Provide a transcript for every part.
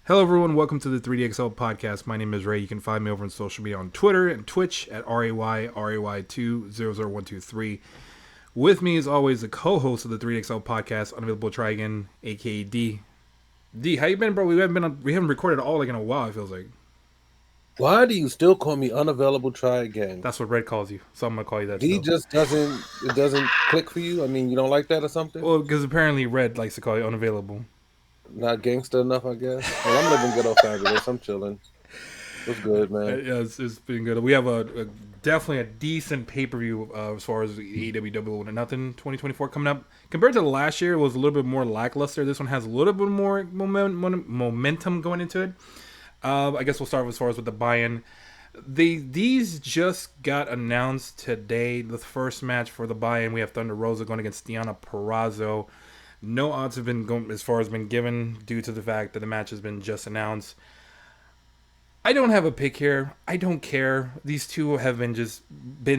Hello, everyone. Welcome to the 3DXL podcast. My name is Ray. You can find me over on social media on Twitter and Twitch at RAY200123. With me, as always, the co-host of the 3DXL podcast, Unavailable Try Again, aka D. D, how you been, bro? We haven't recorded all like in a while. It feels like Why do you still call me unavailable? Try again. that's what Red calls you, so I'm gonna call you that D still. just doesn't click for you. I mean, you don't like that or something? Well, because apparently Red likes to call you unavailable. Not gangster enough, I guess. Well, I'm living good old fabulous. I'm chilling. What's good, man? Yeah, it's been good. We have a definitely a decent pay per view as far as AEW Double Or Nothing 2024 coming up. Compared to last year, it was a little bit more lackluster. This one has a little bit more momentum going into it. I guess we'll start as far as with the buy-in. These just got announced today. The first match for the buy-in, we have Thunder Rosa going against Deonna Purrazzo. No odds have been going as far as been given due to the fact that the match has been just announced. I don't have a pick here. I don't care. These two have been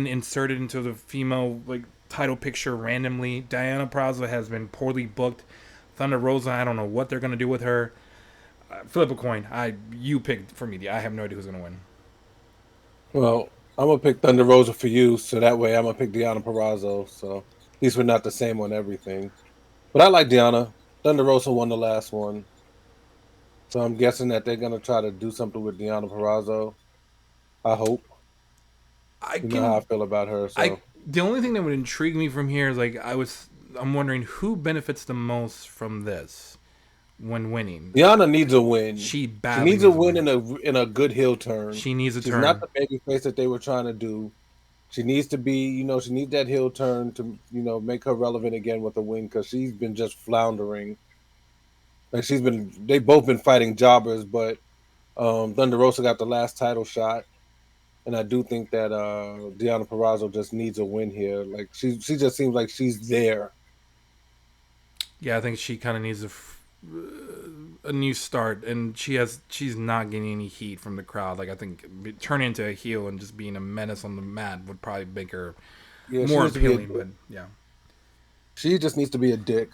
inserted into the female title picture randomly. Deonna Purrazzo has been poorly booked. Thunder Rosa, I don't know what they're gonna do with her. Flip a coin. You picked for me. I have no idea who's gonna win. Well, I'm gonna pick Thunder Rosa for you, so that way I'm gonna pick Deonna Purrazzo. So at least we're not the same on everything. But I like Deonna. Thunder Rosa won the last one, so I'm guessing that they're gonna try to do something with Deonna Purrazzo. I hope. I You know how I can. feel about her. I So The only thing that would intrigue me from here is I'm wondering who benefits the most from this when winning. Deonna needs a win. She She badly needs a needs a win win. in a good heel turn. She needs a She's not turn. the baby face that they were trying to do. She needs to be, she needs that heel turn to, make her relevant again with a win because she's been just floundering. Like they've both been fighting jobbers, but Thunder Rosa got the last title shot, and I do think that Deonna Purrazzo just needs a win here. Like she just seems like she's there. Yeah, I think she kind of needs a new start, and she's not getting any heat from the crowd. Like I think turning into a heel and just being a menace on the mat would probably make her Yeah, she more needs to be a appealing. dick. But yeah, She just needs to be a dick.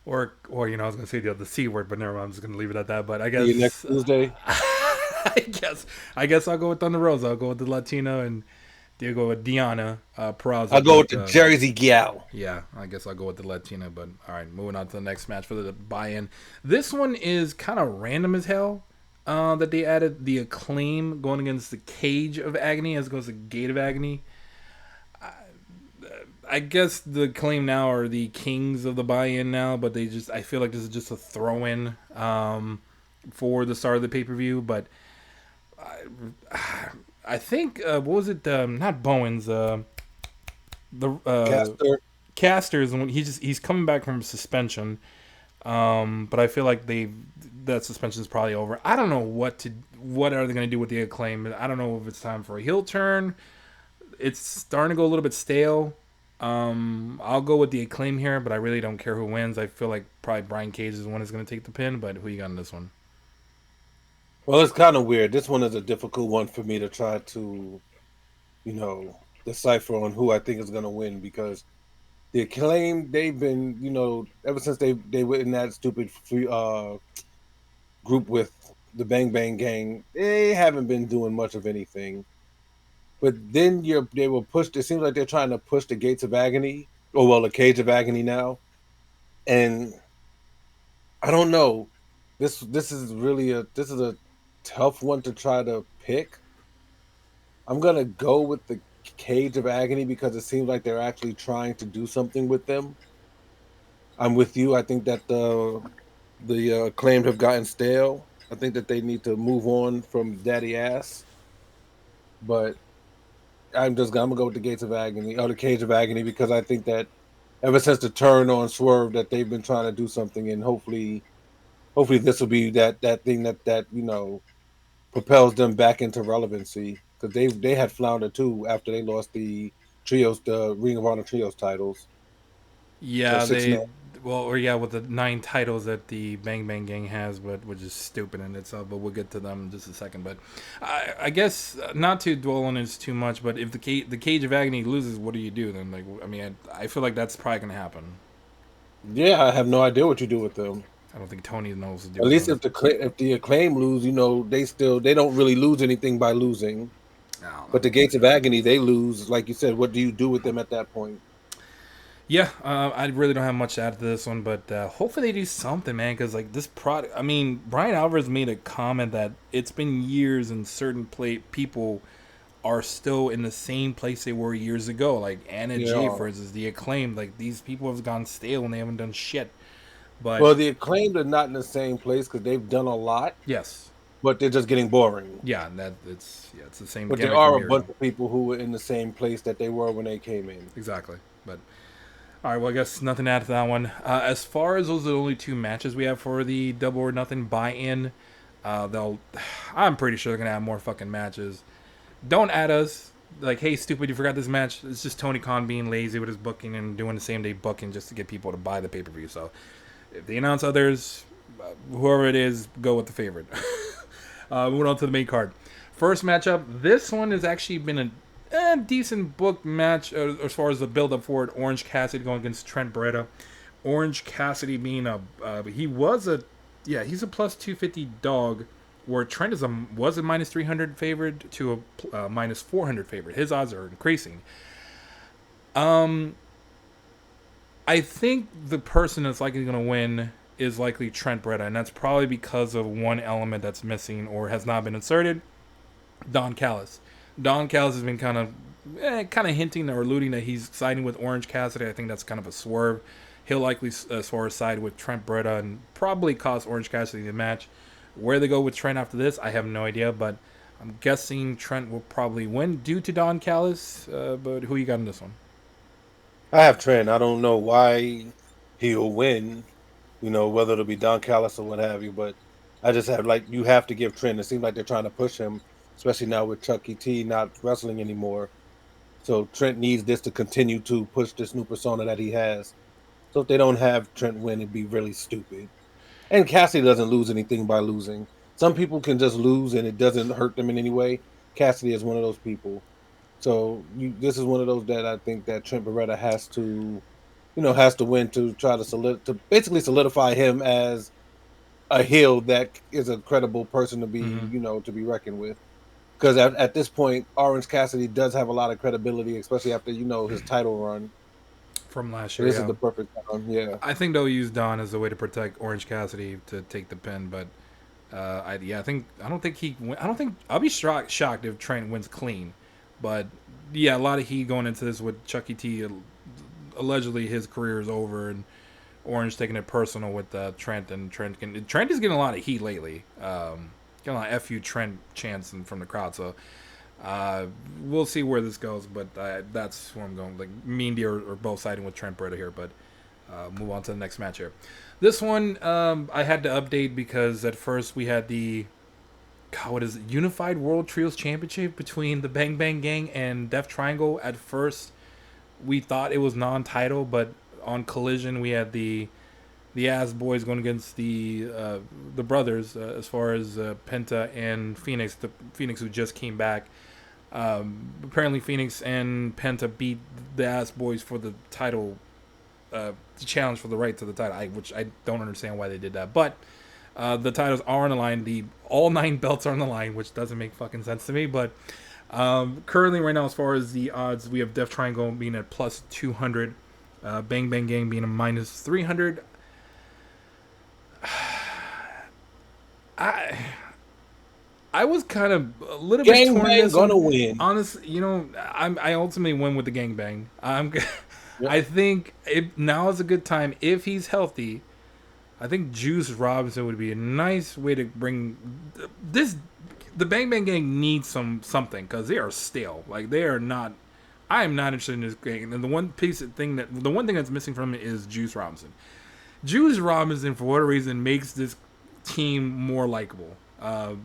or I was gonna say the c word, but never mind. I'm just gonna leave it at that. But I See you next guess Tuesday. I guess I'll go with Thunder Rosa. I'll go with the Latina, and you go with Deonna I'll Purrazzo. go with But the Jersey gal. yeah, I guess I'll go with the Latina. But all right, moving on to the next match for the buy-in. This one is kind of random as hell. That they added the Acclaim going against the Cage of Agony as opposed to Gate of Agony. I guess the Acclaim now are the kings of the buy-in now, but I feel like this is just a throw-in for the start of the pay-per-view. But I think what was it? Not Bowens. The Caster. Caster's when he's coming back from suspension. But I feel like that suspension is probably over. I don't know what are they going to do with the Acclaim. I don't know if it's time for a heel turn. It's starting to go a little bit stale. I'll go with the Acclaim here, but I really don't care who wins. I feel like probably Brian Cage is the one who's going to take the pin. But who you got in this one? Well, it's kind of weird. This one is a difficult one for me to try to, you know, decipher on who I think is going to win because the Acclaim they've been, ever since they were in that stupid group with the Bang Bang Gang, they haven't been doing much of anything. But then they were pushed. It seems like they're trying to push the Gates of Agony, or well, the Cage of Agony now, and I don't know. This is a tough one to try to pick. I'm gonna go with the Cage of Agony because it seems like they're actually trying to do something with them. I'm with you. I think that the claims have gotten stale. I think that they need to move on from Daddy Ass. But I'm gonna go with the Gates of Agony or the Cage of Agony because I think that ever since the turn on Swerve that they've been trying to do something and hopefully this will be that thing that propels them back into relevancy because they had floundered too after they lost the Ring of Honor trios titles. So Yeah, six man. with the 9 titles that the Bang Bang Gang has, but which is stupid in itself. But we'll get to them in just a second. But I guess not to dwell on this too much. But if the Cage of Agony loses, what do you do then? I feel like that's probably gonna happen. Yeah, I have no idea what you do with them. I don't think Tony knows to do At with least those. if the Acclaim lose, they don't really lose anything by losing. I don't But know. the Gates of Agony, they lose. Like you said, what do you do with them at that point? Yeah, I really don't have much to add to this one, but hopefully they do something, man. Because like this product, I mean, Brian Alvarez made a comment that it's been years and certain people are still in the same place they were years ago. Like Anna Jay, Yeah. for instance, the Acclaimed. Like these people have gone stale and they haven't done shit. But Well, the Acclaimed are not in the same place because they've done a lot, yes, but they're just getting boring. yeah, it's the same But there gimmick from are a years bunch ago. of people who were in the same place that they were when they came in. Exactly, but. All right, well, I guess nothing to add to that one. As far as those are the only two matches we have for the Double or Nothing buy-in, they'll. I'm pretty sure they're gonna have more fucking matches. Don't add us like, hey, stupid, you forgot this match. It's just Tony Khan being lazy with his booking and doing the same day booking just to get people to buy the pay-per-view. So if they announce others, whoever it is, go with the favorite. Moving on to the main card. First matchup. This one has actually been a decent booked match as far as the build-up for it. Orange Cassidy going against Trent Beretta. Orange Cassidy being he's a plus 250 dog, where Trent was a minus 300 favored to a minus 400 favorite. His odds are increasing. I think the person that's likely going to win is likely Trent Beretta, and that's probably because of one element that's missing or has not been inserted. Don Callis. Don Callis has been kind of hinting or alluding that he's siding with Orange Cassidy. I think that's kind of a swerve. He'll likely as far as side with Trent Beretta and probably cost Orange Cassidy the match. Where they go with Trent after this, I have no idea, but I'm guessing Trent will probably win due to Don Callis. But who you got in this one? I have Trent. I don't know why he'll win, whether it'll be Don Callis or what have you, but I just have you have to give Trent. It seems like they're trying to push him, especially now with Chucky T not wrestling anymore. So Trent needs this to continue to push this new persona that he has. So if they don't have Trent win, it'd be really stupid. And Cassidy doesn't lose anything by losing. Some people can just lose and it doesn't hurt them in any way. Cassidy is one of those people. So this is one of those that I think that Trent Beretta has to win to try to basically solidify him as a heel that is a credible person to be Mm-hmm. to be reckoned with. Because at this point, Orange Cassidy does have a lot of credibility, especially after his title run. From last So year, this is yeah. the perfect time. Yeah. I think they'll use Don as a way to protect Orange Cassidy to take the pin, but I don't think I'll be shocked if Trent wins clean, but yeah, a lot of heat going into this with Chucky T. Allegedly, his career is over, and Orange taking it personal with Trent, and Trent is getting a lot of heat lately. Getting a lot of "fu Trent" chants from the crowd, so. We'll see where this goes, but that's where I'm going. Like me and D are both siding with Trent Beretta here, but move on to the next match here. This one I had to update because at first we had Unified World Trios Championship between the Bang Bang Gang and Death Triangle. At first we thought it was non-title, but on Collision we had the Ass Boys going against the brothers as far as Penta and Phoenix. The Phoenix who just came back. Apparently Phoenix and Penta beat the Ass Boys for the title, the challenge for the right to the title, which I don't understand why they did that. But the titles are on the line. All 9 belts are on the line, which doesn't make fucking sense to me. But currently right now, as far as the odds, we have Death Triangle being at plus 200, Bang Bang Gang being a minus 300. I was kind of a little bit torn. Gangbang gonna win. Honestly, I ultimately win with the gangbang. Yep. I think now is a good time if he's healthy. I think Juice Robinson would be a nice way to bring this. The Bang Bang Gang needs something because they are stale. Like they are not. I am not interested in this gang. And the one thing that's missing from it is Juice Robinson. Juice Robinson, for whatever reason, makes this team more likable.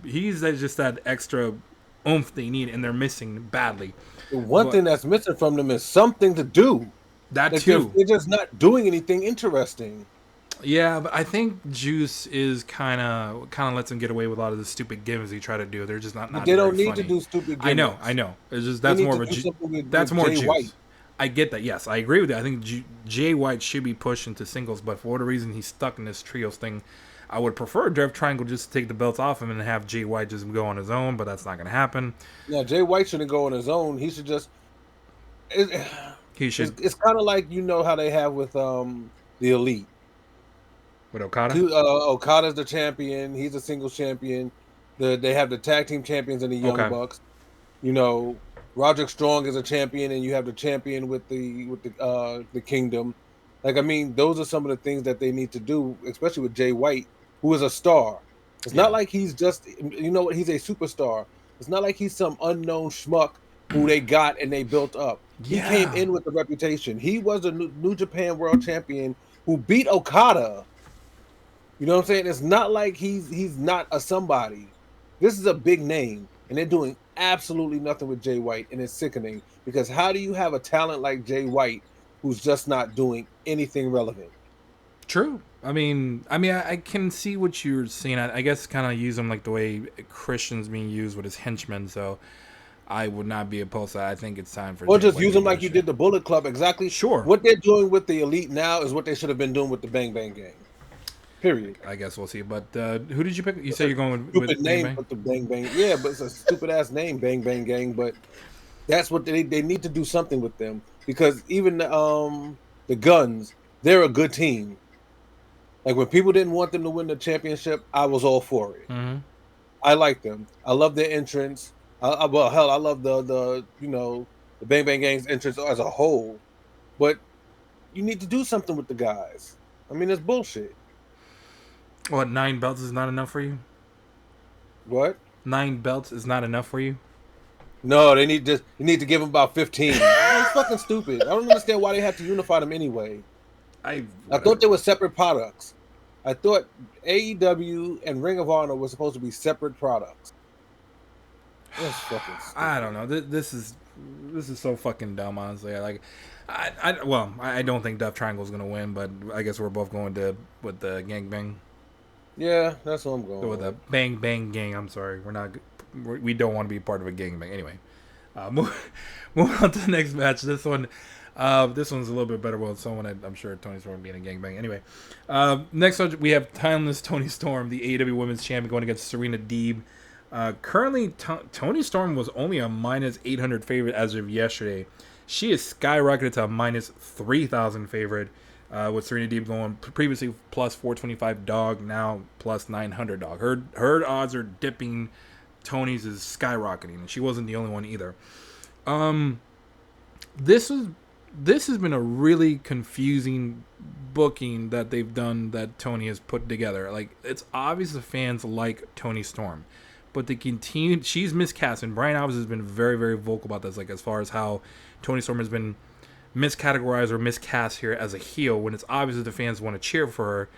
He's just that extra oomph they need, and they're missing badly. The one thing that's missing from them is something to do. That too. They're just not doing anything interesting. Yeah, but I think Juice is kind of lets him get away with a lot of the stupid gimmicks he try to do. They're just not. But they don't need funny. to do stupid gimmicks. I know. It's just that's more of a something with more Jay Juice. White. I get that. Yes, I agree with that. I think Jay White should be pushed into singles, but for whatever reason he's stuck in this trios thing. I would prefer Death Triangle just to take the belts off him and have Jay White just go on his own, but that's not going to happen. Yeah, Jay White shouldn't go on his own. He should just. It, He should it's kind of like how they have with the Elite. with Okada. Okada's the champion. He's a singles champion. They have the tag team champions and the Young Bucks. Roderick Strong is a champion, and you have the champion with the Kingdom. Like, I mean, those are some of the things that they need to do, especially with Jay White, who is a star. It's not like he's just, he's a superstar. It's not like he's some unknown schmuck who they got and they built up. Yeah. He came in with a reputation. He was a New Japan World Champion who beat Okada. You know what I'm saying? It's not like he's not a somebody. This is a big name, and they're doing absolutely nothing with Jay White, and it's sickening because how do you have a talent like Jay White who's just not doing anything relevant? True. I mean, I can see what you're saying. I guess kind of use him like the way Christian's being used with his henchmen. So I would not be opposed to that. I think it's time for. Or just use them like you did the Bullet Club. Exactly. Sure. What they're doing with the Elite now is what they should have been doing with the Bang Bang Gang. Period. I guess we'll see. But who did you pick? You say you're going with stupid name, Bang Bang? But the Bang Bang. Yeah, but it's a stupid ass name, Bang Bang Gang. But that's what they need to do something with them because even the Guns, they're a good team. Like when people didn't want them to win the championship, I was all for it. Mm-hmm. I like them. I love their entrance. I love the Bang Bang Gang's entrance as a whole. But you need to do something with the guys. I mean, it's bullshit. What, 9 belts is not enough for you? What? 9 belts is not enough for you? No, you need to give them about 15. It's fucking stupid. I don't understand why they have to unify them anyway. I thought they were separate products. I thought AEW and Ring of Honor were supposed to be separate products. That's fucking stupid. I don't know. This is so fucking dumb, honestly. I don't think Death Triangle is gonna win, but I guess we're both going with the Gangbang. Yeah, that's what I'm going with. The Bang Bang Gang. I'm sorry, we don't want to be part of a gangbang. Anyway, move on to the next match. This one's a little bit better. Well, someone I'm sure Tony Storm being a gangbang. Anyway, next one we have timeless Tony Storm, the AEW Women's Champion, going against Serena Deeb. Currently, Tony Storm was only a minus 800 favorite as of yesterday. She is skyrocketed to a minus 3,000 favorite, with Serena Deeb going previously plus 425 dog, now plus 900 dog. Her odds are dipping. Tony's is skyrocketing, and she wasn't the only one either. This has been a really confusing booking that they've done that Tony has put together. Like, it's obvious the fans like Tony Storm, but they continue. She's miscast, and Brian Alves has been very, very vocal about this. Like, as far as how Tony Storm has been miscategorized or miscast here as a heel, when it's obvious that the fans want to cheer for her,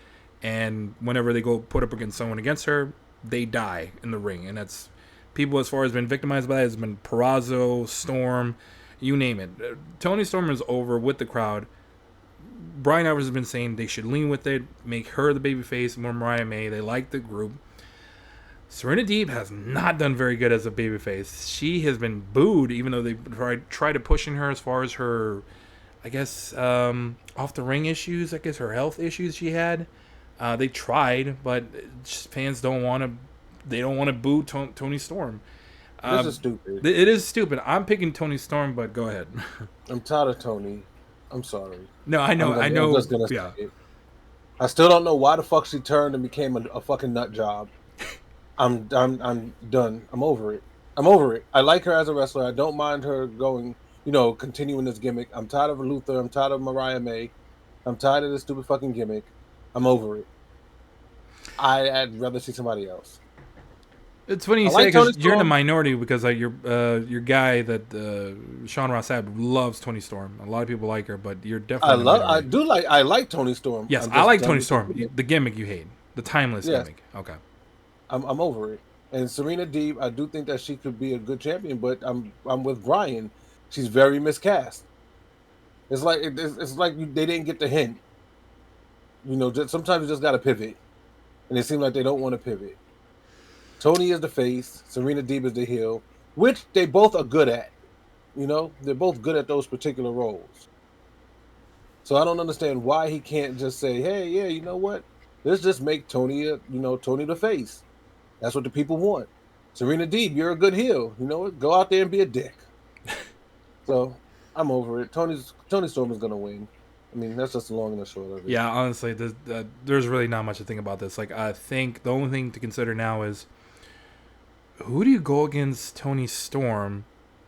and whenever they go put up against someone against her, they die in the ring. And that's people as far as been victimized by that has been Purrazzo, Storm, you name it. Tony Storm is over with the crowd. Brian Alvarez has been saying they should lean with it, make her the babyface, more Mariah May. They like the group. Serena Deeb has not done very good as a babyface. She has been booed, even though they tried to pushing her as far as her, I guess, off the ring issues. I guess her health issues she had. They tried, but fans don't want to. They don't want to boo Tony Storm. This is stupid. It is stupid. I'm picking Tony Storm, but go ahead. I'm tired of Tony. I'm sorry. No, I know. I'm just gonna say it. I still don't know why the fuck she turned and became a fucking nut job. I'm done. I'm over it. I like her as a wrestler. I don't mind her going, continuing this gimmick. I'm tired of Luther. I'm tired of Mariah May. I'm tired of this stupid fucking gimmick. I'm over it. I'd rather see somebody else. It's funny you say because you're in the minority because your guy that Sean Ross Sapp loves Tony Storm. A lot of people like her, but you're definitely. I like Tony Storm. Yes, I like Tony Storm. The gimmick you hate, the timeless gimmick. Okay. I'm over it. And Serena Deeb, I do think that she could be a good champion, but I'm with Brian. She's very miscast. It's like they didn't get the hint. Sometimes you just got to pivot, and it seems like they don't want to pivot. Tony is the face, Serena Deeb is the heel, which they both are good at. You know, they're both good at those particular roles. So I don't understand why he can't just say, "Hey, yeah, you know what? Let's just make Tony, Tony the face. That's what the people want. Serena Deeb, you're a good heel. You know what? Go out there and be a dick." So I'm over it. Tony Storm is gonna win. I mean, that's just the long and the short of it. Yeah, honestly, there's really not much to think about this. Like, I think the only thing to consider now is who do you go against Tony Storm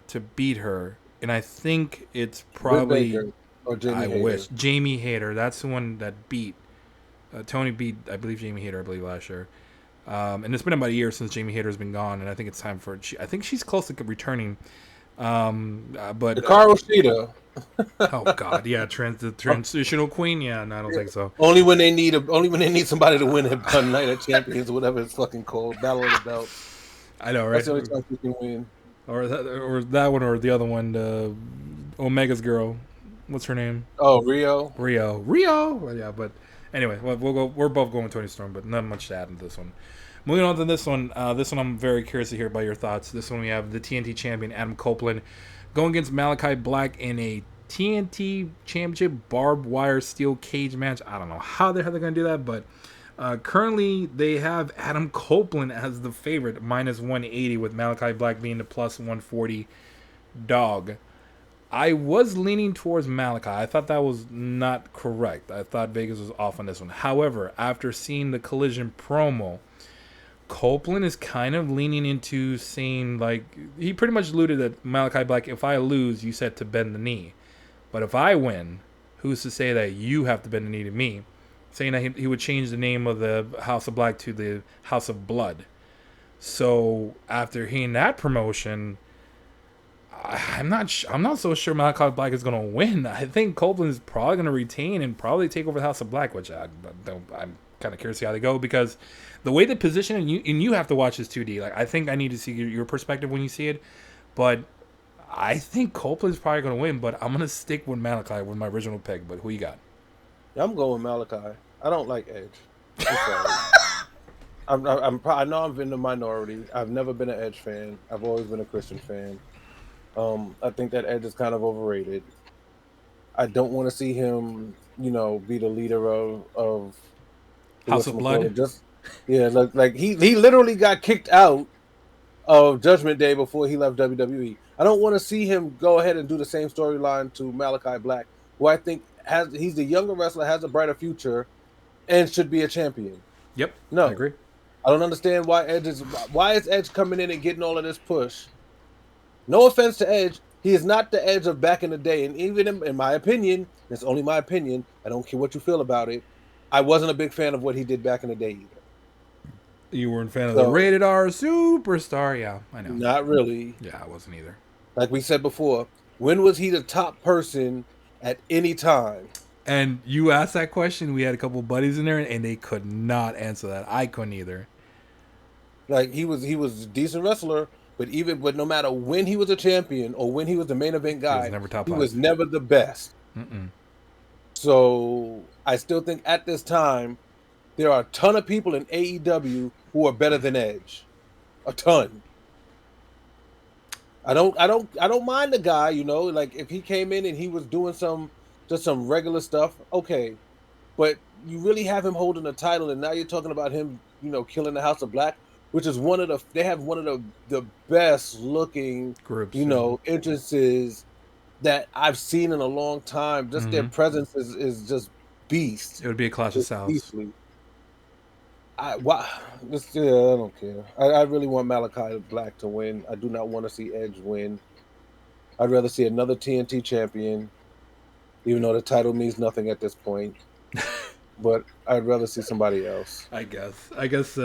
to beat her? And I think it's Britt probably, Baker or Jamie I Hayter. wish, Jamie Hayter. That's the one that beat Tony beat, I believe, Jamie Hayter, I believe, last year. And it's been about a year since Jamie Hayter's been gone, and I think it's time for. I think she's close to returning. But Hikaru Shida. oh god, yeah, the transitional queen. Yeah, no, I don't think so. Only when they need somebody to win a night of champions or whatever it's fucking called, Battle of the Belts. I know, right? That's the only time she can win. Or that one, or the other one, Omega's girl. What's her name? Oh, Rio. Well, yeah, but anyway, we'll go. We're both going Tony Storm, but not much to add into this one. Moving on to this one. This one I'm very curious to hear about your thoughts. This one we have the TNT champion Adam Copeland going against Malachi Black in a TNT Championship barbed wire steel cage match. I don't know how the hell they're going to do that, but currently they have Adam Copeland as the favorite, minus 180, with Malachi Black being the plus 140 dog. I was leaning towards Malachi. I thought that was not correct. I thought Vegas was off on this one. However, after seeing the Collision promo, Copeland is kind of leaning into saying, like, he pretty much alluded that Malachi Black, if I lose, you said to bend the knee. But if I win, who's to say that you have to bend the knee to me? Saying that he would change the name of the House of Black to the House of Blood. So after hearing that promotion, I'm not so sure Malachi Black is going to win. I think Copeland is probably going to retain and probably take over the House of Black, which I'm kind of curious to see how they go, because the way they position, and you have to watch this 2D. Like, I think I need to see your perspective when you see it, but I think Copeland's probably going to win. But I'm going to stick with Malachi with my original pick. But who you got? I'm going Malachi. I don't like Edge. I'm sorry. I know I'm in the minority. I've never been an Edge fan. I've always been a Christian fan. I think that Edge is kind of overrated. I don't want to see him, be the leader of House of Blood. Like he literally got kicked out of Judgment Day before he left WWE. I don't want to see him go ahead and do the same storyline to Malachi Black, who I think he's the younger wrestler, has a brighter future, and should be a champion. Yep. No, I agree. I don't understand why is Edge coming in and getting all of this push. No offense to Edge, he is not the Edge of back in the day, and even in my opinion, it's only my opinion. I don't care what you feel about it. I wasn't a big fan of what he did back in the day either. You weren't a fan of the rated R superstar? Yeah, I know. Not really. Yeah, I wasn't either. Like we said before, when was he the top person at any time? And you asked that question. We had a couple buddies in there, and they could not answer that. I couldn't either. Like he was a decent wrestler, but no matter when he was a champion or when he was the main event guy, he was never the best. Mm-mm. So I still think at this time there are a ton of people in AEW who are better than Edge. A ton. I don't mind the guy, like if he came in and he was doing some regular stuff, okay. But you really have him holding the title, and now you're talking about him, killing the House of Black, which is they have one of the best looking groups, entrances that I've seen in a long time. Just their presence is just beast. It would be a Clash of Souths. I don't care. I really want Malachi Black to win. I do not want to see Edge win. I'd rather see another TNT champion, even though the title means nothing at this point. But I'd rather see somebody else. I guess.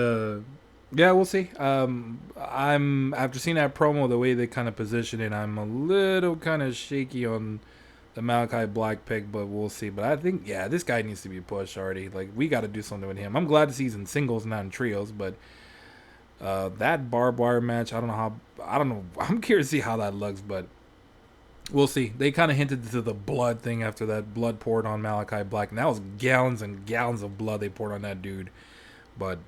Yeah, we'll see. I'm after seeing that promo, the way they kind of position it, I'm a little kind of shaky on the Malachi Black pick, but we'll see. But I think, yeah, this guy needs to be pushed already. Like, we got to do something with him. I'm glad to see he's in singles, not in trios, but that barbed wire match, I don't know. I'm curious to see how that looks, but we'll see. They kind of hinted to the blood thing after that blood poured on Malachi Black, and that was gallons and gallons of blood they poured on that dude. But,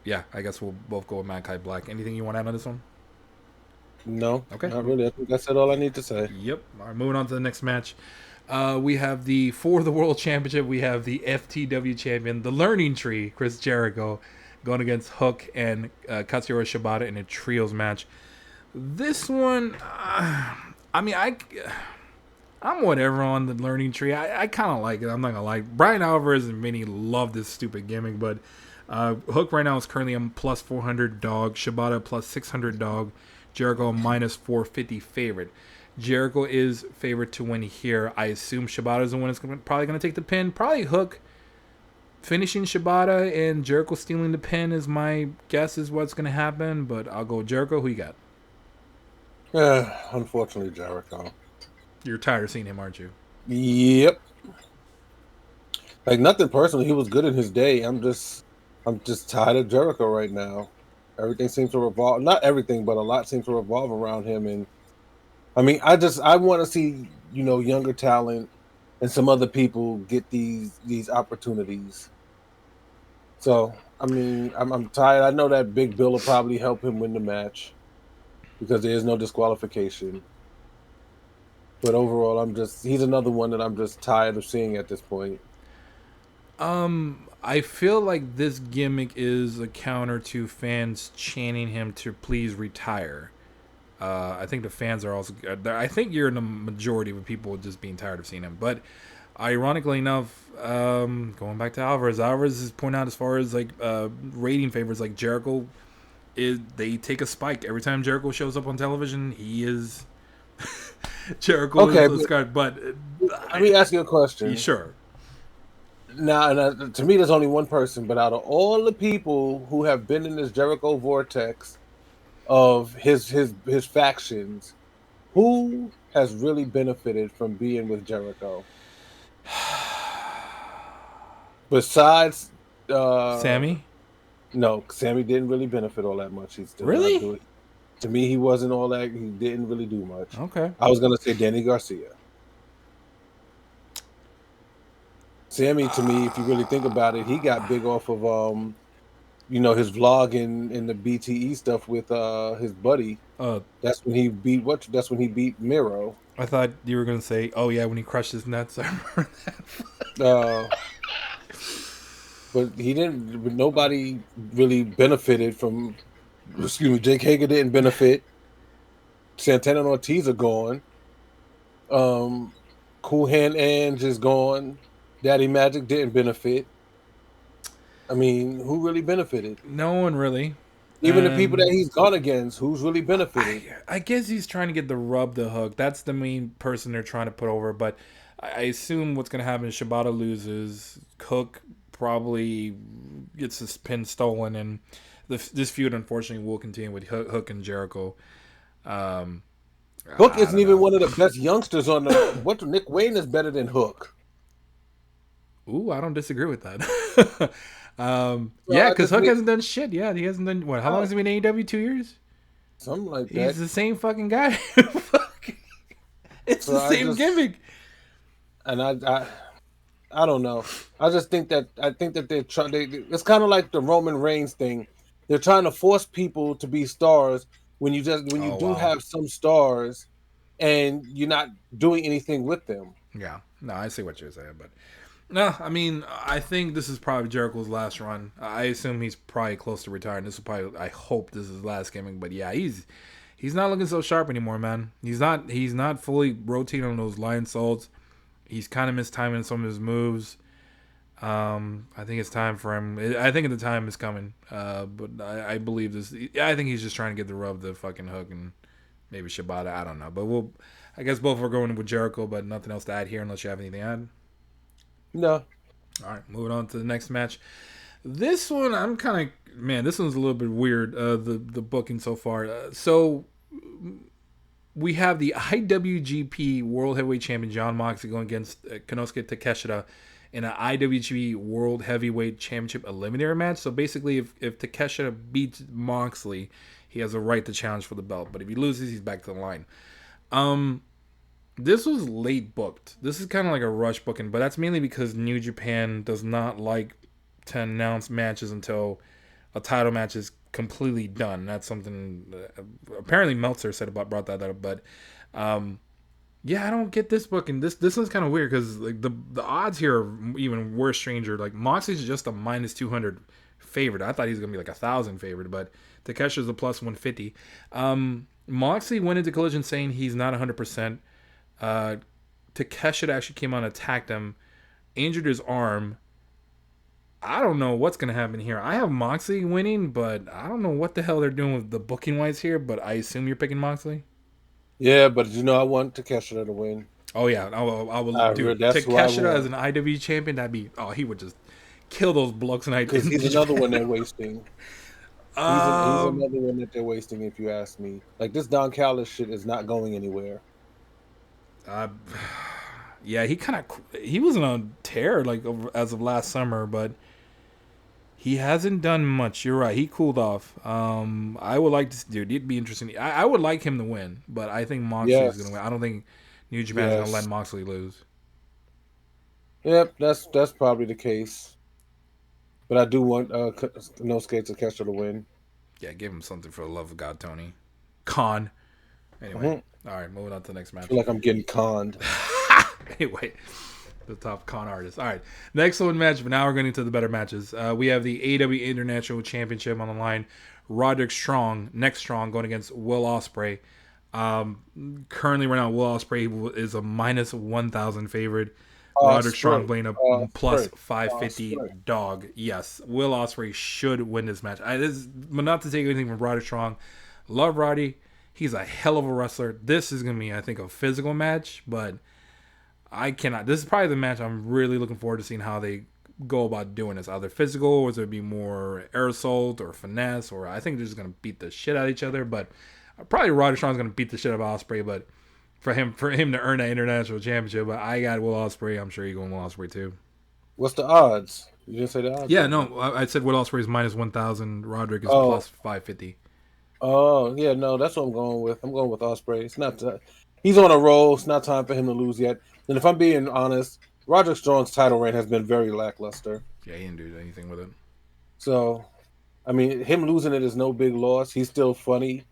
yeah, I guess we'll both go with Malachi Black. Anything you want to add on this one? No, Okay. not really. I think I said all I need to say. Yep. All right, moving on to the next match. We have for the World Championship, we have the FTW champion, the Learning Tree, Chris Jericho, going against Hook and Katsuyori Shibata in a trios match. This one, I'm whatever on the Learning Tree. I kind of like it. I'm not gonna lie. Brian Alvarez and Vinny love this stupid gimmick, but Hook right now is currently a plus 400 dog. Shibata plus 600 dog. Jericho a minus 450 favorite. Jericho is favored to win here. I assume Shibata is the one that's probably going to take the pin. Probably Hook finishing Shibata and Jericho stealing the pin is my guess is what's going to happen. But I'll go Jericho. Who you got? Unfortunately, Jericho. You're tired of seeing him, aren't you? Yep. Like nothing personal. He was good in his day. I'm just tired of Jericho right now. Everything seems to revolve. Not everything, but a lot seems to revolve around him. And I mean, I want to see younger talent and some other people get these opportunities. So I mean, I'm tired. I know that Big Bill will probably help him win the match because there is no disqualification. But overall, he's another one that I'm just tired of seeing at this point. I feel like this gimmick is a counter to fans chanting him to please retire. I think the fans are also. I think you're in the majority of people just being tired of seeing him. But ironically enough, going back to Alvarez is pointing out as far as like rating favors like Jericho, they take a spike every time Jericho shows up on television. He is Jericho. Okay, is but let me ask you a question. Sure. Now, to me, there's only one person, but out of all the people who have been in this Jericho vortex of his factions, who has really benefited from being with Jericho? Besides Sammy? No, Sammy didn't really benefit all that much. He's still Really? not doing. To me, he wasn't all that. He didn't really do much. Okay. I was gonna say Danny Garcia. Sammy, to me, if you really think about it, he got big off of his vlog in the BTE stuff with his buddy. That's when he beat That's when he beat Miro. I thought you were gonna say, "Oh yeah, when he crushed his nuts." I remember that. But he didn't. Nobody really benefited from. Excuse me, Jake Hager didn't benefit. Santana and Ortiz are gone. Cool Hand Ange is gone. Daddy Magic didn't benefit. I mean, who really benefited? No one really. Even the people that he's gone against, who's really benefited? I guess he's trying to get the rub the Hook. That's the main person they're trying to put over. But I assume what's going to happen is Shibata loses. Hook probably gets his pin stolen. And this feud, unfortunately, will continue with Hook and Jericho. Hook isn't even one of the best youngsters on the. Nick Wayne is better than Hook. Ooh, I don't disagree with that. Yeah, because Hook hasn't done shit. Yeah, he hasn't done what? How long has he been in AEW? 2 years? Something like that. He's the same fucking guy. It's the same gimmick. And I don't know. I think that they're trying. It's kind of like the Roman Reigns thing. They're trying to force people to be stars when you do have some stars, and you're not doing anything with them. Yeah, no, I see what you're saying, but no, I mean, I think this is probably Jericho's last run. I assume he's probably close to retiring. This will probably, I hope this is his last gimmick, but yeah, he's not looking so sharp anymore, man. He's not fully rotating on those lion salts. He's kind of mistiming some of his moves. I think it's time for him. I think the time is coming. But I believe this. I think he's just trying to get the rub the fucking Hook and maybe Shibata. I don't know. But I guess both are going with Jericho, but nothing else to add here unless you have anything to add. No. All right, moving on to the next match. This one, this one's a little bit weird. The booking so far. So we have the IWGP World Heavyweight Champion John Moxley going against Konosuke Takeshita in an IWGP World Heavyweight Championship Eliminator match. So basically, if Takeshita beats Moxley, he has a right to challenge for the belt. But if he loses, he's back to the line. This was late booked. This is kind of like a rush booking, but that's mainly because New Japan does not like to announce matches until a title match is completely done. That's something apparently Meltzer brought that up, but yeah, I don't get this booking. This one's kind of weird because like the odds here are even worse, stranger. Like Moxley's just a -200 favorite. I thought he was gonna be like 1,000 favorite, but Takesha's a +150. Moxley went into Collision saying he's not 100%. Takesha actually came on, attacked him, injured his arm. I don't know what's gonna happen here. I have Moxley winning, but I don't know what the hell they're doing with the booking wise here. But I assume you're picking Moxley. Yeah, but I want Takeshita to win. Oh yeah, I will do. That's who I Takeshita want. as an IW champion, he would just kill those blocks tonight. Because he's another one they're wasting. He's another one that they're wasting, if you ask me. Like, this Don Callis shit is not going anywhere. Yeah, he wasn't on tear like as of last summer, but he hasn't done much. You're right. He cooled off. I would like to, dude. It'd be interesting. I would like him to win, but I think Moxley is going to win. I don't think New Japan is going to let Moxley lose. Yep, that's probably the case. But I do want Nosuke Takeshita to win. Yeah, give him something for the love of God, Tony. Con. Anyway, all right, moving on to the next match. I feel like I'm getting conned. Anyway, the top con artist. All right, next one match, but now we're getting to the better matches. We have the AEW International Championship on the line. Roderick Strong, next Strong, going against Will Ospreay. Currently, right now, Will Ospreay is a -1,000 favorite. Roderick Strong playing a +550 dog. Yes, Will Ospreay should win this match. But not to take anything from Roderick Strong. Love Roddy. He's a hell of a wrestler. This is going to be, I think, a physical match, but I cannot. This is probably the match I'm really looking forward to seeing how they go about doing this. Either physical, or is it be more air assault or finesse, or I think they're just going to beat the shit out of each other, but probably Roderick Strong's going to beat the shit out of Ospreay, but for him to earn that international championship, but I got Will Ospreay. I'm sure you're going Will Ospreay too. What's the odds? You didn't say the odds? Yeah, no, I said Will Ospreay is -1,000. Roderick is +550. Oh, yeah, no, that's what I'm going with. I'm going with Ospreay. It's not. He's on a roll. It's not time for him to lose yet. And if I'm being honest, Roderick Strong's title reign has been very lackluster. Yeah, he didn't do anything with it. So, I mean, him losing it is no big loss. He's still funny,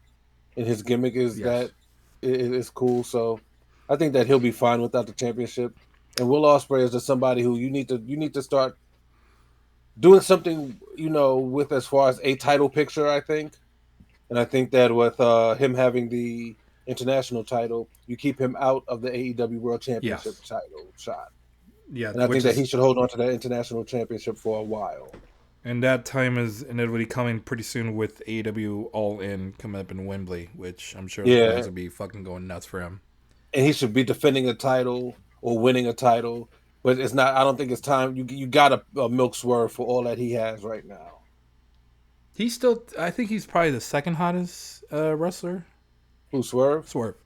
and his gimmick is that it is cool. So, I think that he'll be fine without the championship. And Will Ospreay is just somebody who you need to start doing something, with as far as a title picture, I think. And I think that with him having the international title, you keep him out of the AEW World Championship title shot. Yeah, and I think that he should hold on to that international championship for a while. And that time is inevitably coming pretty soon with AEW All In coming up in Wembley, which I'm sure the fans will be fucking going nuts for him. And he should be defending a title or winning a title, but it's not. I don't think it's time. You got a milk Swerve for all that he has right now. I think he's probably the second hottest wrestler. Who, Swerve? Swerve.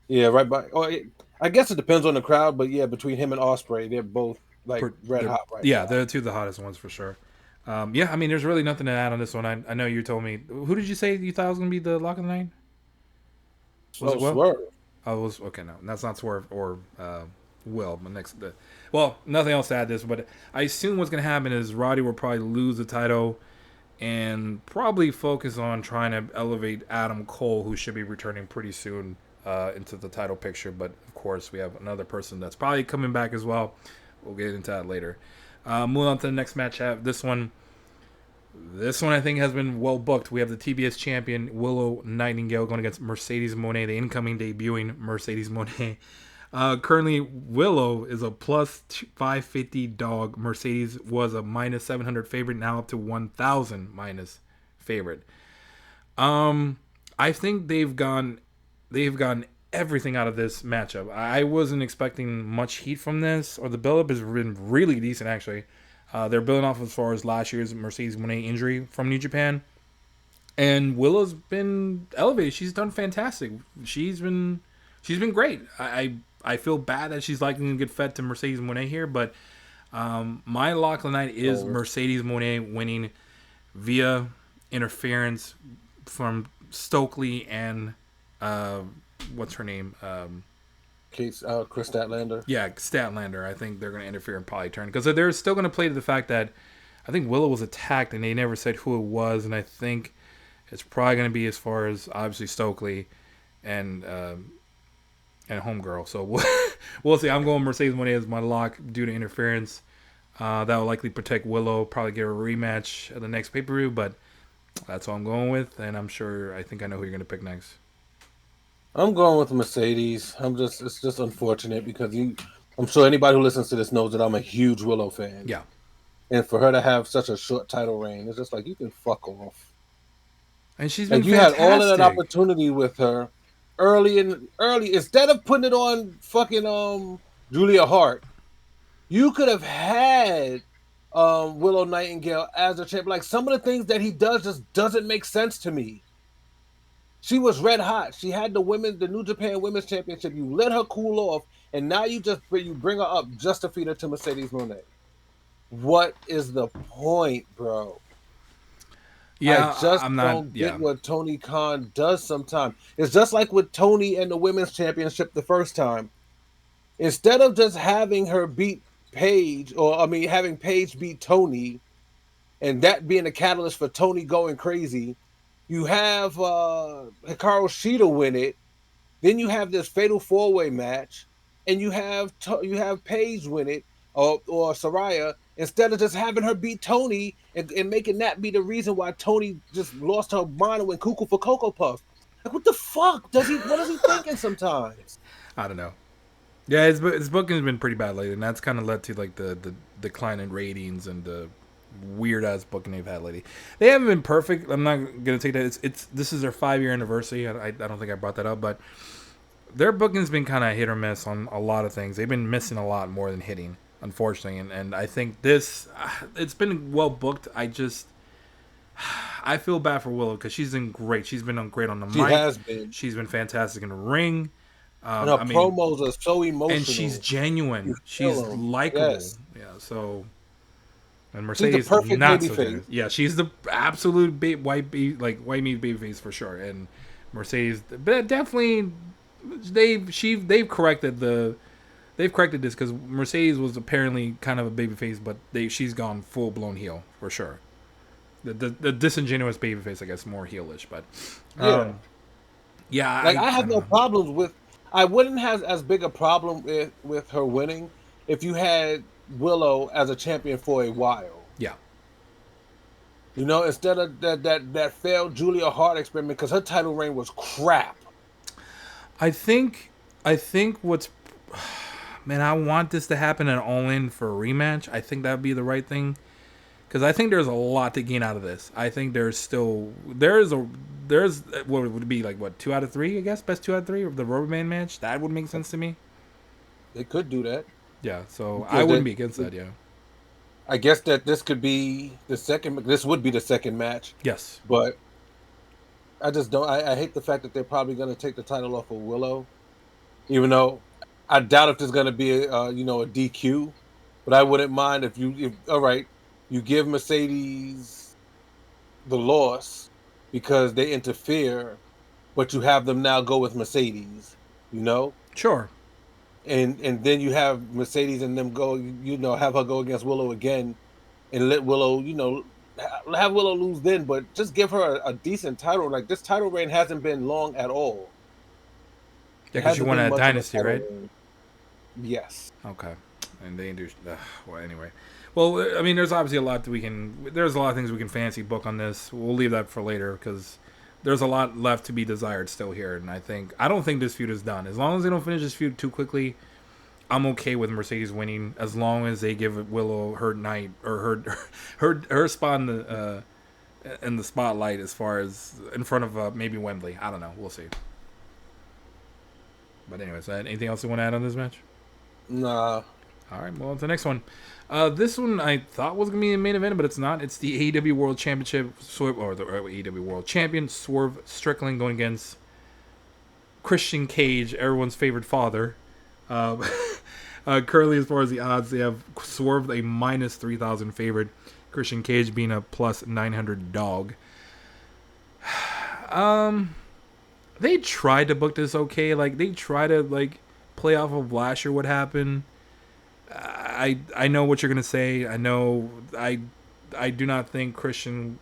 Yeah, right by. I guess it depends on the crowd, but yeah, between him and Ospreay, they're both red hot right now. Yeah, they're two of the hottest ones for sure. Yeah, I mean, there's really nothing to add on this one. I know you told me. Who did you say you thought was going to be the lock of the night? Was it Swerve? Oh, it was okay. No, that's not Swerve or Will. Well, nothing else to add to this, but I assume what's going to happen is Roddy will probably lose the title and probably focus on trying to elevate Adam Cole, who should be returning pretty soon into the title picture. But of course, we have another person that's probably coming back as well. We'll get into that later. Moving on to the next match. This one I think has been well booked. We have the TBS champion Willow Nightingale going against Mercedes Moné, the incoming debuting Mercedes Moné. Currently, Willow is a +550 dog. Mercedes was a -700 favorite, now up to 1,000 minus favorite. I think they've gotten everything out of this matchup. I wasn't expecting much heat from this, or the build-up has been really decent, actually. They're building off as far as last year's Mercedes Moné injury from New Japan. And Willow's been elevated. She's done fantastic. She's been great. I feel bad that she's likely to get fed to Mercedes Moné here, but my lock of the night is Mercedes Moné winning via interference from Stokely and what's her name? Chris Statlander. Yeah, Statlander. I think they're going to interfere and probably turn because they're still going to play to the fact that I think Willow was attacked, and they never said who it was. And I think it's probably going to be as far as obviously Stokely and Homegirl. So we'll see. I'm going Mercedes Moné as my lock due to interference. That will likely protect Willow. Probably get a rematch at the next pay-per-view, but that's what I'm going with. And I think I know who you're going to pick next. I'm going with Mercedes. It's just unfortunate because I'm sure anybody who listens to this knows that I'm a huge Willow fan. Yeah. And for her to have such a short title reign, it's just like, you can fuck off. And she's been you fantastic. had all of that opportunity with her early instead of putting it on fucking Julia Hart, you could have had Willow Nightingale as a champ. Like, some of the things that he does just doesn't make sense to me. She was red hot. She had the New Japan Women's Championship. You let her cool off, and now you bring her up just to feed her to Mercedes Moné. What is the point, bro? Yeah, I just don't get what Tony Khan does sometimes. It's just like with Tony and the Women's Championship the first time. Instead of just having her beat Paige, having Paige beat Tony, and that being a catalyst for Tony going crazy, you have Hikaru Shida win it. Then you have this fatal 4-way match, and you have Paige win it, or Saraya, instead of just having her beat Tony and making that be the reason why Tony just lost her mind and went cuckoo for Cocoa Puff. Like, what the fuck? What is he thinking sometimes? I don't know. Yeah, his booking has been pretty bad lately, and that's kind of led to like the decline in ratings and the weird ass booking they've had lately. They haven't been perfect. I'm not gonna take that. This is their 5-year anniversary. I don't think I brought that up, but their booking's been kind of hit or miss on a lot of things. They've been missing a lot more than hitting, unfortunately. And I think it's been well booked. I feel bad for Willow because she's been great. She's been great on the mic. She has been. She's been fantastic in the ring. And her promos are so emotional. And she's genuine. She's likable. Yes. Yeah, so... And Mercedes, she's the perfect not baby so face. genuine. Yeah, she's the absolute white meat baby face for sure. And Mercedes, but definitely, they've corrected this because Mercedes was apparently kind of a baby face, but she's gone full blown heel for sure. The disingenuous baby face, I guess, more heelish, but yeah. Like, I have no problems with. I wouldn't have as big a problem with her winning if you had Willow as a champion for a while. Yeah. You know, instead of that failed Julia Hart experiment, because her title reign was crap. I think what's... Man, I want this to happen at All In for a rematch. I think that would be the right thing. Because I think there's a lot to gain out of this. I think there's what would it be, like, what, 2 out of 3, I guess? Best 2 out of 3 of the Rubber Band match? That would make sense to me. They could do that. Yeah, so because I wouldn't be against that, yeah. I guess that this could be this would be the second match. Yes. But I just don't, I hate the fact that they're probably going to take the title off of Willow. Even though I doubt if there's going to be a DQ. But I wouldn't mind if all right, you give Mercedes the loss because they interfere, but you have them now go with Mercedes, Sure. And then you have Mercedes and them go, have her go against Willow again and let Willow, have Willow lose then, but just give her a decent title. Like, this title reign hasn't been long at all. Yeah, because you won a dynasty, right? Reign. Yes. Okay. And they do. Well, anyway. Well, I mean, there's obviously there's a lot of things we can fancy book on this. We'll leave that for later because there's a lot left to be desired still here. And I don't think this feud is done. As long as they don't finish this feud too quickly, I'm okay with Mercedes winning as long as they give Willow her night or her spot in the spotlight as far as in front of maybe Wembley. I don't know. We'll see. But anyways, anything else you want to add on this match? Nah. All right, well, on to the next one. This one I thought was going to be the main event, but it's not. It's the AEW World Championship, or the AEW World Champion, Swerve Strickland, going against Christian Cage, everyone's favorite father. Currently, as far as the odds, they have Swerve a minus 3,000 favorite, Christian Cage being a plus 900 dog. They tried to book this okay. Like, they try to, play off of last year what happened. I know what you're gonna say. I know I do not think Christian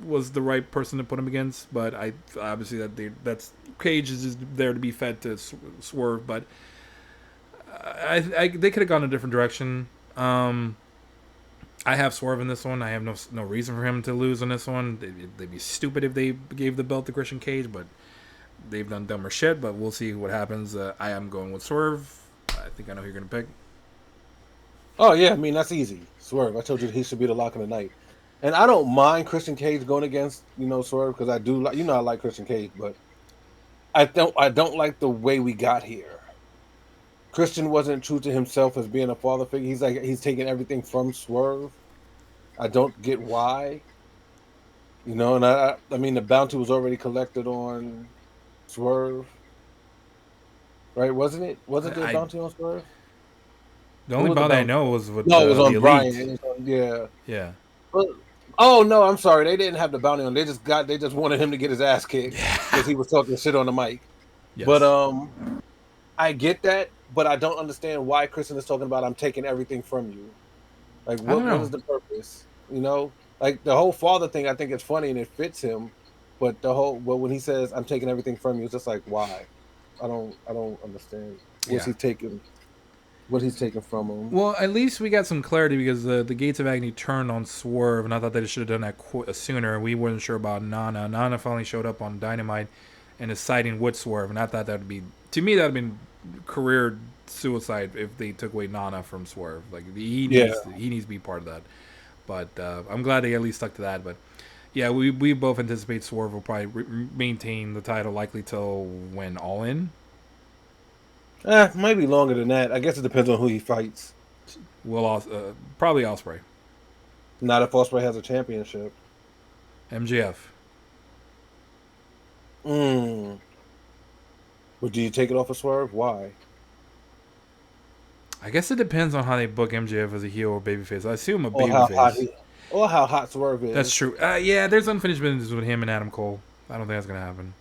was the right person to put him against, but I obviously that's Cage is just there to be fed to Swerve, but they could have gone a different direction. I have Swerve in this one. I have no reason for him to lose on this one. They'd be stupid if they gave the belt to Christian Cage, but they've done dumber shit. But we'll see what happens. I am going with Swerve. I think I know who you're gonna pick. Oh yeah, I mean that's easy. Swerve. I told you he should be the lock of the night. And I don't mind Christian Cage going against Swerve because I do like I like Christian Cage, but I don't like the way we got here. Christian wasn't true to himself as being a father figure. He's taking everything from Swerve. I don't get why. And I mean the bounty was already collected on Swerve. Right, wasn't it? Wasn't there a bounty on Swerve? The only bounty I know was with it was on the Brian. Elite. Yeah. But, oh no, I'm sorry. They didn't have the bounty on. They just wanted him to get his ass kicked because he was talking shit on the mic. Yes. But I get that, but I don't understand why Christian is talking about I'm taking everything from you. Like what is the purpose? Like the whole father thing. I think it's funny and it fits him, but when he says I'm taking everything from you, it's just like why? I don't understand. What's he taking? What he's taking from him. Well, at least we got some clarity because the Gates of Agony turned on Swerve, and I thought they should have done that sooner. We weren't sure about Nana. Nana finally showed up on Dynamite and is siding with Swerve, and I thought that would be, to me, that would have been career suicide if they took away Nana from Swerve. Like he needs to be part of that. But I'm glad they at least stuck to that. But yeah, we both anticipate Swerve will probably maintain the title likely till when All In. Maybe longer than that. I guess it depends on who he fights. Probably Ospreay. Not if Ospreay has a championship. MJF. But do you take it off of Swerve? Why? I guess it depends on how they book MJF as a heel or babyface. I assume a babyface. Or how hot Swerve is. That's true. Yeah, there's unfinished business with him and Adam Cole. I don't think that's gonna happen.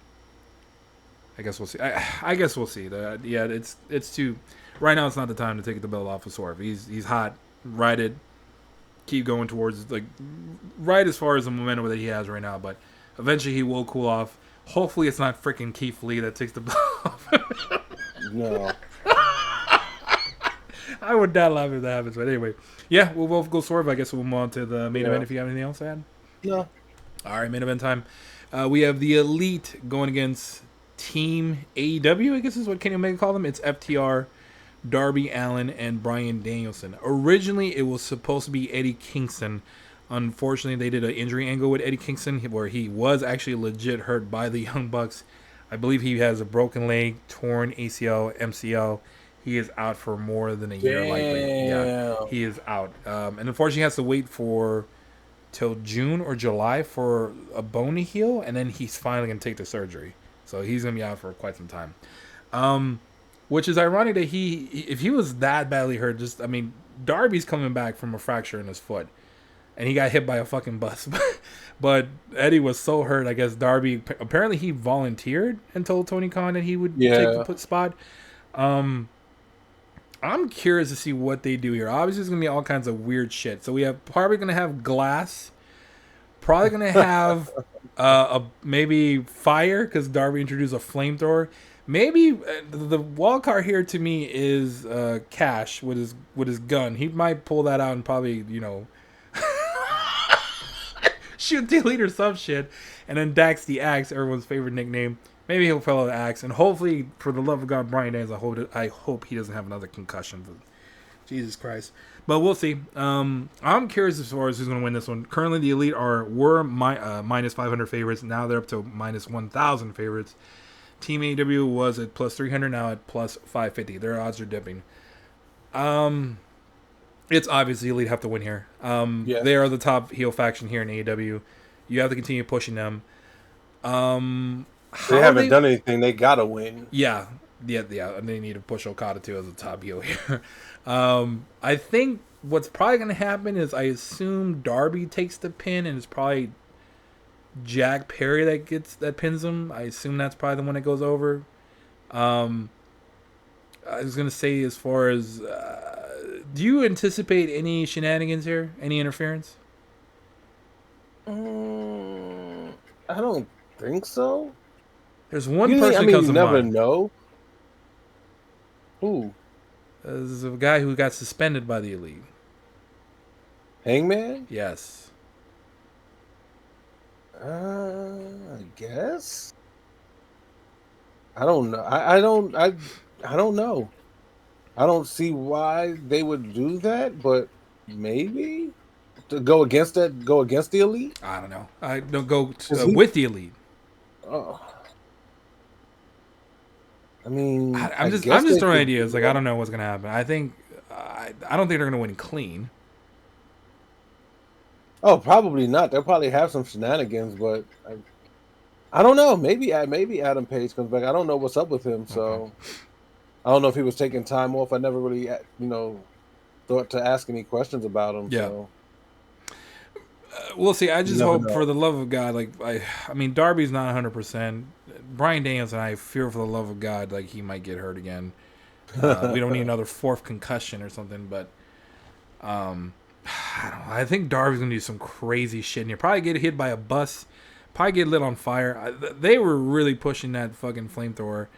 I guess we'll see. I guess we'll see. Yeah, it's too. Right now, it's not the time to take the belt off of Swerve. He's hot. Ride it. Keep going towards right as far as the momentum that he has right now. But eventually, he will cool off. Hopefully, it's not freaking Keith Lee that takes the belt off. No. I would not laugh if that happens. But anyway, yeah, we'll both go Swerve. I guess we'll move on to the main event if you have anything else to add. No. All right, main event time. We have the Elite going against Team AEW, I guess is what Kenny Omega called them. It's FTR, Darby Allin, and Bryan Danielson. Originally, it was supposed to be Eddie Kingston. Unfortunately, they did an injury angle with Eddie Kingston where he was actually legit hurt by the Young Bucks. I believe he has a broken leg, torn ACL, MCL. He is out for more than a year likely. Yeah, he is out. And unfortunately, he has to wait till June or July for a bone to heal, and then he's finally going to take the surgery. So he's going to be out for quite some time. Which is ironic that if he was that badly hurt, Darby's coming back from a fracture in his foot. And he got hit by a fucking bus. But Eddie was so hurt, I guess Darby, apparently he volunteered and told Tony Khan that he would take the spot. I'm curious to see what they do here. Obviously, there's going to be all kinds of weird shit. So we have probably going to have glass. Probably going to have maybe fire because Darby introduced a flamethrower. Maybe the wild card here to me is Cash with his gun. He might pull that out and probably, shoot the leader some shit. And then Dax the Axe, everyone's favorite nickname. Maybe he'll follow the Axe. And hopefully, for the love of God, Bryan Daniels, I hope he doesn't have another concussion. Jesus Christ. But we'll see. I'm curious as far as who's going to win this one. Currently, the Elite were minus 500 favorites. Now they're up to minus 1,000 favorites. Team AEW was at plus 300, now at plus 550. Their odds are dipping. It's obvious the Elite have to win here. They are the top heel faction here in AEW. You have to continue pushing them. They haven't done anything. They got to win. Yeah. And they need to push Okada too as a top heel here. I think what's probably going to happen is I assume Darby takes the pin and it's probably Jack Perry that pins him. I assume that's probably the one that goes over. I was going to say as far as do you anticipate any shenanigans here? Any interference? I don't think so. There's one person that You comes to never mind. know. Who? There's a guy who got suspended by the Elite. Hangman? Yes. I guess. I don't know. I don't know. I don't see why they would do that, but maybe to go against the Elite. I don't know. I don't go Because he, with the Elite. oh, I mean, I'm I just guess they throwing could ideas. Like do I it. don't know what's gonna happen. I don't think they're gonna win clean. Oh, probably not. They'll probably have some shenanigans, but I don't know. Maybe Adam Page comes back. I don't know what's up with him, Okay. so I don't know if he was taking time off. I never really, thought to ask any questions about him. Yeah. So We'll see. I you just never hope, for know. the love of God, like I mean, Darby's not 100%. Brian Daniels and I fear, for the love of God, like he might get hurt again. We don't need another fourth concussion or something, but I don't know. I think Darby's gonna do some crazy shit, and he'll probably get hit by a bus, probably get lit on fire. They were really pushing that fucking flamethrower.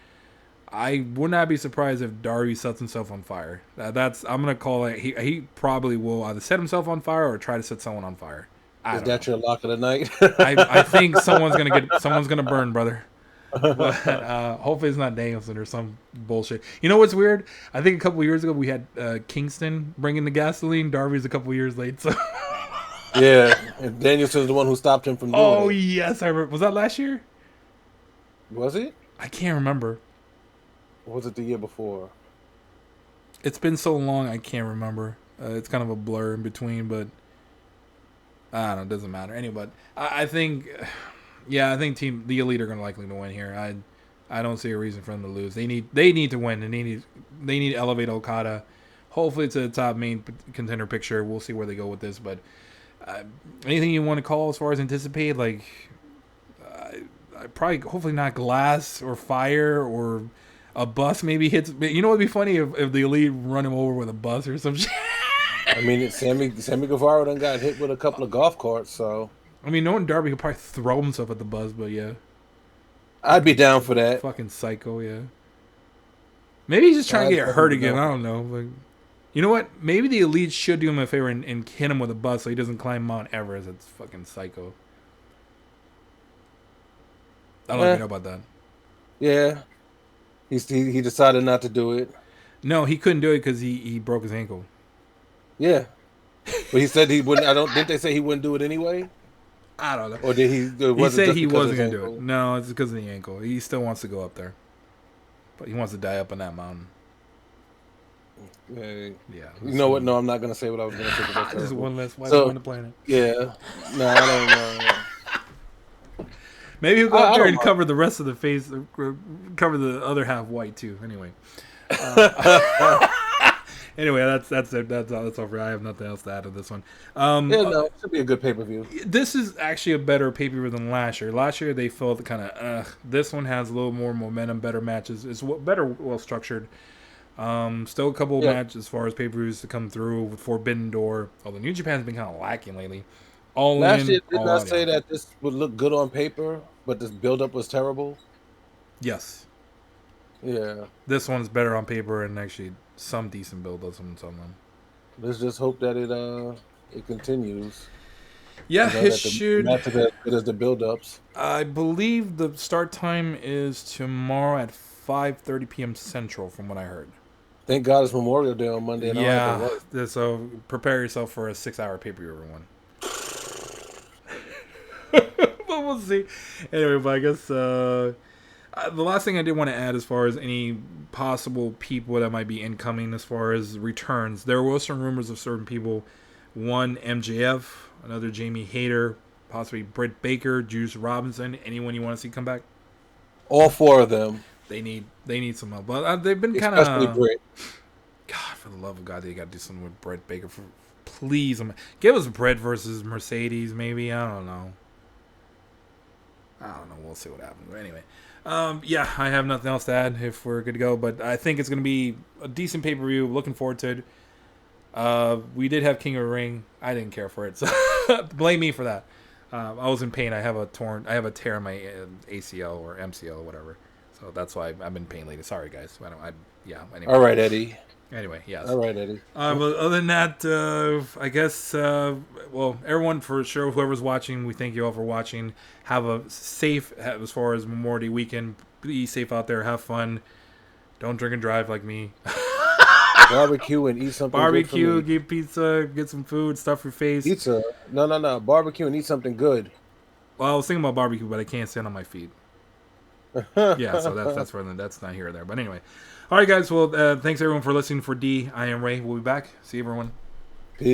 I would not be surprised if Darby sets himself on fire. I'm gonna call it. He probably will either set himself on fire or try to set someone on fire. I Is don't know. that your lock of the night? I think someone's gonna burn, brother. But hopefully it's not Danielson or some bullshit. You know what's weird? I think a couple years ago we had Kingston bringing the gasoline. Darby's a couple years late. So Yeah, and Danielson's the one who stopped him from doing oh it. yes, I remember. Was that last year? Was it? I can't remember. Or was it the year before? It's been so long, I can't remember. It's kind of a blur in between, but I don't know. It doesn't matter. Anyway, but I think, yeah, I think the Elite are going to likely to win here. I don't see a reason for them to lose. They need to win, and they need to elevate Okada, hopefully to the top main contender picture. We'll see where they go with this, but anything you want to call as far as anticipate, like probably hopefully not glass or fire or a bus maybe hits. You know, it'd be funny if the Elite run him over with a bus or some shit. I mean, Sammy Guevara done got hit with a couple of golf carts, so I mean, knowing Darby could probably throw himself at the bus, but yeah, I'd be down for that. fucking psycho, yeah. Maybe he's just trying to I'd get definitely hurt be again. down I for don't know. Like, you know what? Maybe the Elite should do him a favor and hit him with a bus so he doesn't climb Mount Everest. It's fucking psycho. I don't know if you know about that. Yeah, he decided not to do it. No, he couldn't do it because he broke his ankle. Yeah, but he said he wouldn't. I don't. Didn't they say he wouldn't do it anyway? I don't know. Or did he? Or He was it said just he because of wasn't his gonna do it. ankle? No, it's because of the ankle. He still wants to go up there, but he wants to die up on that mountain. Yeah. Yeah. You know what? No, I'm not gonna say what I was gonna say. 'Cause that's This is terrible. one less white So on the planet. yeah, no, I don't know. Maybe he'll go up I there don't and mind. cover the rest of the face, cover the other half white too. Anyway, anyway, that's it. That's over. I have nothing else to add to this one. Yeah, no, it should be a good pay per view. This is actually a better pay per view than last year. Last year they felt kind of. This one has a little more momentum, better matches. It's better, well structured. Still a couple matches as far as pay per views to come through with Forbidden Door. Although New Japan's been kind of lacking lately. All Last year, in, didn't all I out. say Yeah. that this would look good on paper, but this build-up was terrible? Yes. Yeah. This one's better on paper and actually some decent build-ups on some. Let's just hope that it continues. Yeah, You know, it that the should. matches are as good as the build-ups. I believe the start time is tomorrow at 5:30 p.m. Central, from what I heard. Thank God it's Memorial Day on Monday, and I don't have to work. So prepare yourself for a 6-hour pay-per-view, everyone. But we'll see. Anyway, but I guess the last thing I did want to add as far as any possible people that might be incoming as far as returns, there was some rumors of certain people. One, MJF, another Jamie Hayter, possibly Britt Baker, Juice Robinson. Anyone you want to see come back? All four of them, They need some help. But they've been kind especially of. Britt. God, for the love of God, they got to do something with Britt Baker. Please, give us Britt versus Mercedes, maybe. I don't know. We'll see what happens. But anyway, yeah, I have nothing else to add if we're good to go. But I think it's going to be a decent pay-per-view. Looking forward to it. We did have King of the Ring. I didn't care for it, so blame me for that. I was in pain. I have a tear in my ACL or MCL or whatever. So that's why I've been in pain lately. Sorry, guys. Anyway. All right, Eddie. Anyway, yes. All right, Eddie. But other than that, I guess, well, everyone for sure, whoever's watching, we thank you all for watching. Have a safe, as far as Memorial Day weekend. Be safe out there. Have fun. Don't drink and drive like me. Barbecue and eat something Barbecue, good for me. get pizza, get some food, stuff your face. Pizza? No. Barbecue and eat something good. Well, I was thinking about barbecue, but I can't stand on my feet. Yeah, so that's not here or there. But anyway. All right, guys. Well, thanks everyone for listening. For D, I am Ray. We'll be back. See you, everyone. Peace.